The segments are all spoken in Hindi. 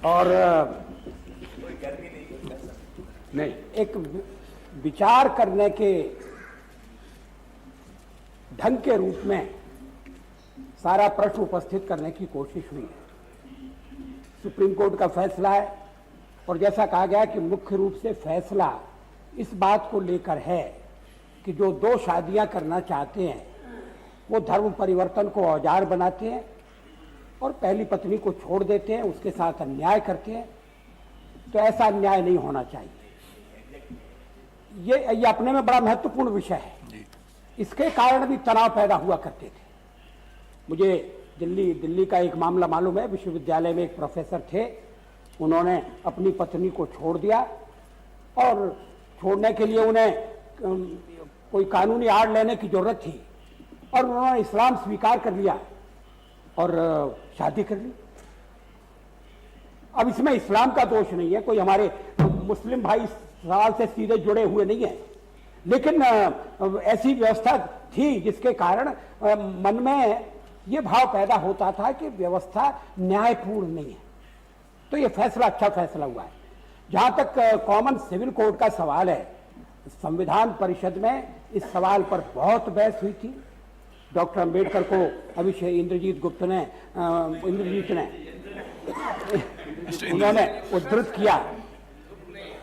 और नहीं, एक विचार करने के ढंग के रूप में सारा प्रश्न उपस्थित करने की कोशिश हुई है। सुप्रीम कोर्ट का फैसला है और जैसा कहा गया कि मुख्य रूप से फैसला इस बात को लेकर है कि जो दो शादियां करना चाहते हैं वो धर्म परिवर्तन को औजार बनाते हैं और पहली पत्नी को छोड़ देते हैं, उसके साथ अन्याय करते हैं। तो ऐसा अन्याय नहीं होना चाहिए। ये अपने में बड़ा महत्वपूर्ण विषय है। इसके कारण भी तनाव पैदा हुआ करते थे। मुझे दिल्ली का एक मामला मालूम है। विश्वविद्यालय में एक प्रोफेसर थे, उन्होंने अपनी पत्नी को छोड़ दिया और छोड़ने के लिए उन्हें कोई कानूनी आड़ लेने की जरूरत थी और उन्होंने इस्लाम स्वीकार कर लिया और शादी कर ली। अब इसमें इस्लाम का दोष नहीं है, कोई हमारे मुस्लिम भाई इस सवाल से सीधे जुड़े हुए नहीं है, लेकिन ऐसी व्यवस्था थी जिसके कारण मन में ये भाव पैदा होता था कि व्यवस्था न्यायपूर्ण नहीं है। तो ये फैसला अच्छा फैसला हुआ है। जहां तक कॉमन सिविल कोड का सवाल है, संविधान परिषद में इस सवाल पर बहुत बहस हुई थी। डॉक्टर अंबेडकर को इंद्रजीत ने उन्होंने उद्धृत किया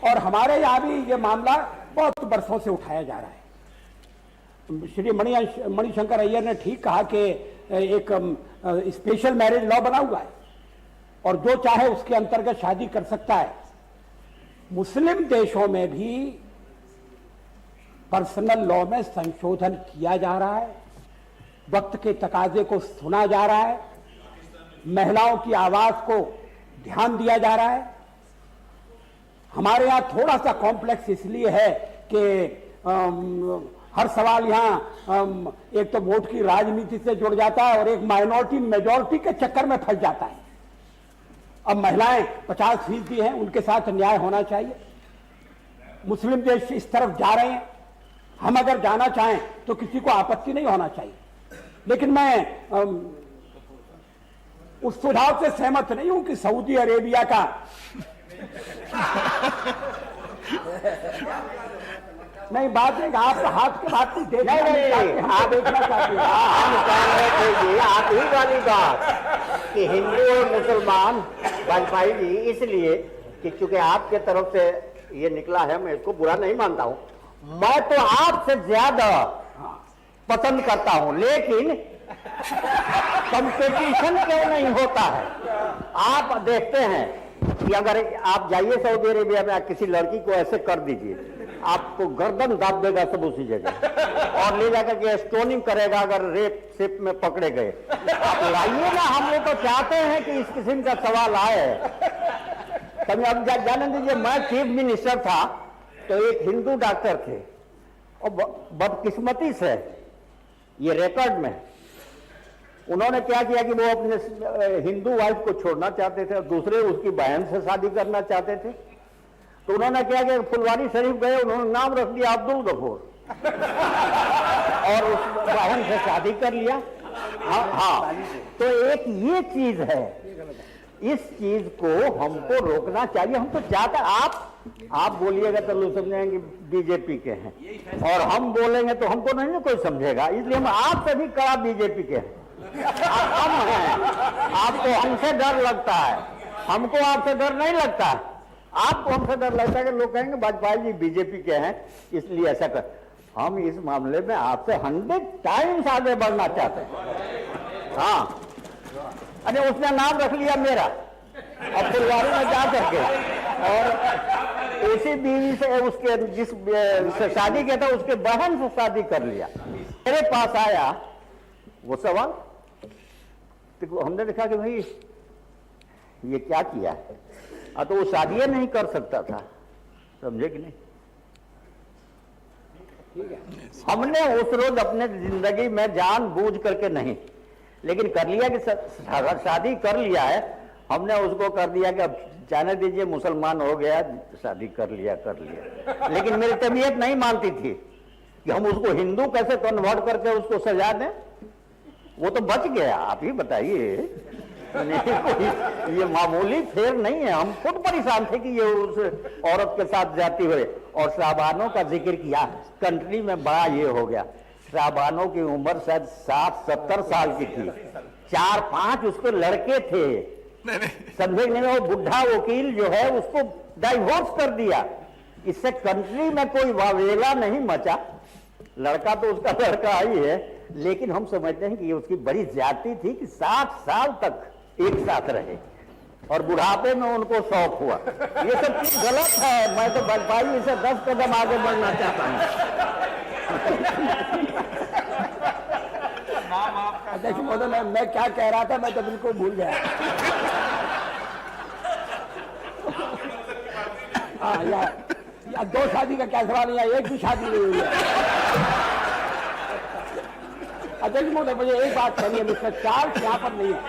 और हमारे यहाँ भी ये मामला बहुत वर्षों से उठाया जा रहा है। श्री मणिशंकर अय्यर ने ठीक कहा कि एक स्पेशल मैरिज लॉ बना हुआ है और जो चाहे उसके अंतर्गत शादी कर सकता है। मुस्लिम देशों में भी पर्सनल लॉ में संशोधन किया जा रहा है, वक्त के तकाजे को सुना जा रहा है, महिलाओं की आवाज को ध्यान दिया जा रहा है। हमारे यहाँ थोड़ा सा कॉम्प्लेक्स इसलिए है कि हर सवाल यहाँ एक तो वोट की राजनीति से जुड़ जाता है और एक माइनॉरिटी मेजॉरिटी के चक्कर में फंस जाता है। अब महिलाएं 50% हैं, उनके साथ न्याय होना चाहिए। मुस्लिम देश इस तरफ जा रहे हैं, हम अगर जाना चाहें तो किसी को आपत्ति नहीं होना चाहिए। लेकिन मैं उस सुझाव से सहमत नहीं हूं कि सऊदी अरेबिया का नहीं, बात है आप हाथ के बात नहीं देखना, आप देखना चाहते हैं। हम कह रहे थे आप ही वाली बात कि हिंदू और मुसलमान वाजपेयी जी, इसलिए कि चूंकि आपके तरफ से ये निकला है, मैं इसको बुरा नहीं मानता हूं। मैं तो आपसे ज्यादा पसंद करता हूं, लेकिन कंपटीशन क्यों नहीं होता है? आप देखते हैं कि अगर आप जाइए सऊदी अरेबिया में, किसी लड़की को ऐसे कर दीजिए, आपको गर्दन दाब देगा सब उसी जगह और ले जाकर के स्टोनिंग करेगा अगर रेप सिप में पकड़े गए। आप लाइए ना, हम लोग तो चाहते हैं कि इस किस्म का सवाल आए। कभी अब जाने दीजिए, मैं चीफ मिनिस्टर था तो एक हिंदू डॉक्टर थे और बदकिस्मती से ये रिकॉर्ड में उन्होंने क्या किया कि वो अपने हिंदू वाइफ को छोड़ना चाहते थे और दूसरे उसकी बहन से शादी करना चाहते थे। तो उन्होंने क्या किया, फुलवारी शरीफ गए, उन्होंने नाम रख दिया अब्दुल गफूर और उस बहन से शादी कर लिया। हाँ, तो एक ये चीज है, इस चीज को हमको रोकना चाहिए। हम तो चाहते, आप बोलिएगा तो लोग समझेंगे बीजेपी के हैं और हम बोलेंगे तो हमको नहीं कोई समझेगा, इसलिए हम आपसे भी कड़ा बीजेपी के हैं। हम हैं, आपको हमसे डर लगता है, हमको आपसे डर नहीं लगता। आपको हमसे डर लगता है कि लोग कहेंगे वाजपेयी जी बीजेपी के हैं इसलिए ऐसा कर। हम इस मामले में आपसे 100 टाइम्स आगे बढ़ना चाहते हैं। हाँ, अरे उसने नाम रख लिया मेरा और फुलवारी में जा करके और उसी बीवी से, उसके जिस से शादी किया था उसके बहन से शादी कर लिया। मेरे पास आया वो सवाल, तो हमने देखा कि भाई ये क्या किया है। तो वो शादी नहीं कर सकता था, समझे कि नहीं? हमने उस रोज अपने जिंदगी में जानबूझ करके नहीं, लेकिन कर लिया कि शादी कर लिया है, हमने उसको कर दिया कि अब जाने दीजिए, मुसलमान हो गया, शादी कर लिया। लेकिन मेरी तबीयत नहीं मानती थी कि हम उसको हिंदू कैसे कन्वर्ट करके उसको सजा दें। वो तो बच गया, आप ही बताइए। नहीं, कोई ये मामूली फेर नहीं है। हम खुद परेशान थे कि ये उस औरत के साथ जाती हुए। और शाबानों का जिक्र किया, कंट्री में बड़ा ये हो गया। शाबानों की उम्र शायद 60-70 साल की थी, 4-5 उसके लड़के थे। समझे नहीं, वो बुढ़ा वकील जो है उसको डाइवोर्स कर दिया। इससे कंट्री में कोई वावेला नहीं मचा। लड़का तो उसका लड़का ही है, लेकिन हम समझते हैं कि ये उसकी बड़ी ज्यादती थी कि 60 साल तक एक साथ रहे और बुढ़ापे में उनको शौक हुआ। ये सब चीज गलत है। मैं तो भाई इसे 10 कदम आगे बढ़ना चाहता हूँ। अध्यक्ष महोदय, मैं क्या कह रहा था मैं तो बिल्कुल भूल गया। हाँ, या 2 शादी का क्या सवाल नहीं है, एक भी शादी नहीं हुई है। अध्यक्ष महोदय, मुझे एक बात कहनी है, मिस्टर चार्ल्स यहाँ पर नहीं है।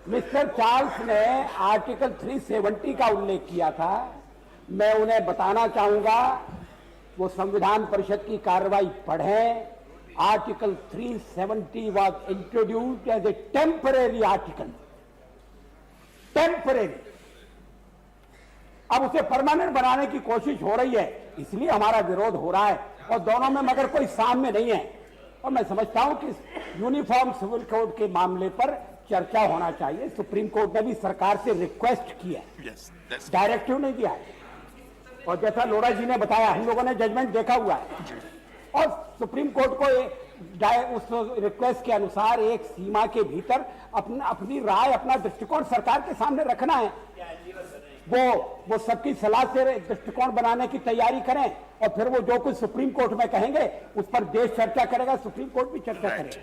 मिस्टर चार्ल्स ने आर्टिकल 370 का उल्लेख किया था। मैं उन्हें बताना चाहूंगा वो संविधान परिषद की कार्रवाई पढ़ें। Article 370 was introduced as a temporary article, temporary. अब उसे परमानेंट बनाने की कोशिश हो रही है, इसलिए हमारा विरोध हो रहा है। और दोनों में मगर कोई साम्य नहीं है। और मैं समझता हूं कि यूनिफॉर्म सिविल कोड के मामले पर चर्चा होना चाहिए। सुप्रीम कोर्ट ने भी सरकार से रिक्वेस्ट की है, डायरेक्टिव नहीं दिया है। और जैसा लोढ़ा जी ने बताया, हम लोगों ने जजमेंट देखा हुआ है और सुप्रीम कोर्ट को उस रिक्वेस्ट के अनुसार एक सीमा के भीतर अपनी राय, अपना दृष्टिकोण सरकार के सामने रखना है। वो सबकी सलाह से दृष्टिकोण बनाने की तैयारी करें और फिर वो जो कुछ सुप्रीम कोर्ट में कहेंगे उस पर देश चर्चा करेगा, सुप्रीम कोर्ट भी चर्चा करेगा।